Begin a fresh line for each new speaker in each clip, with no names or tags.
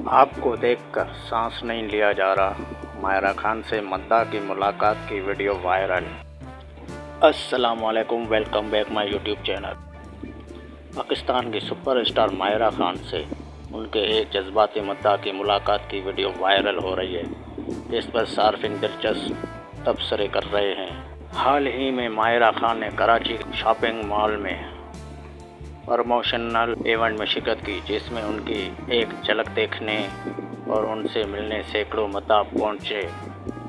آپ کو دیکھ کر سانس نہیں لیا جا رہا، ماہرہ خان سے مداح کی ملاقات کی ویڈیو وائرل۔ السلام علیکم، welcome back my YouTube channel. Pakistan کی سپر اسٹار ماہرہ خان سے ان کے ایک جذباتی مداح کی ملاقات کی ویڈیو وائرل ہو رہی ہے، جس پر صارفین دلچسپ تبصرے کر رہے ہیں۔ حال ہی میں ماہرہ خان نے کراچی شاپنگ مال میں پروموشنل ایونٹ میں شرکت کی، جس میں ان کی ایک جھلک دیکھنے اور ان سے ملنے سینکڑوں مداح پہنچے۔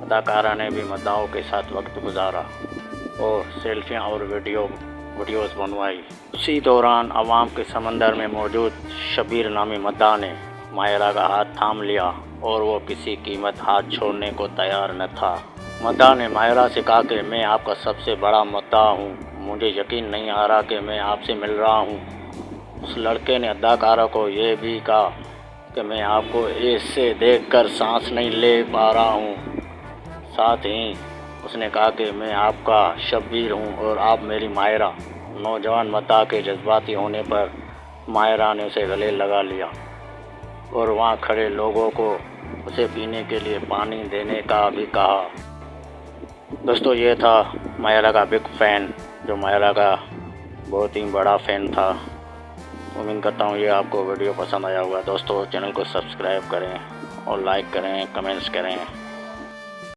اداکارہ نے بھی مداحوں کے ساتھ وقت گزارا اور سیلفیاں اور ویڈیوز بنوائی۔ اسی دوران عوام کے سمندر میں موجود شبیر نامی مداح نے ماہرہ کا ہاتھ تھام لیا اور وہ کسی قیمت ہاتھ چھوڑنے کو تیار نہ تھا۔ مداح نے ماہرہ سے کہا کہ میں آپ کا سب سے بڑا مداح ہوں، مجھے یقین نہیں آ رہا کہ میں آپ سے مل رہا ہوں۔ اس لڑکے نے اداکارہ کو یہ بھی کہا کہ میں آپ کو ایسے دیکھ کر سانس نہیں لے پا رہا ہوں۔ ساتھ ہی اس نے کہا کہ میں آپ کا شبیر ہوں اور آپ میری ماہرہ۔ نوجوان مداح کے جذباتی ہونے پر ماہرہ نے اسے گلے لگا لیا اور وہاں کھڑے لوگوں کو اسے پینے کے لیے پانی دینے کا بھی کہا۔ دوستو، یہ تھا ماہرہ کا بگ فین، جو ماہرہ کا بہت ہی بڑا فین تھا۔ امید کرتا ہوں یہ آپ کو ویڈیو پسند آیا ہوگا۔ دوستو، چینل کو سبسکرائب کریں اور لائک کریں، کمنٹس کریں۔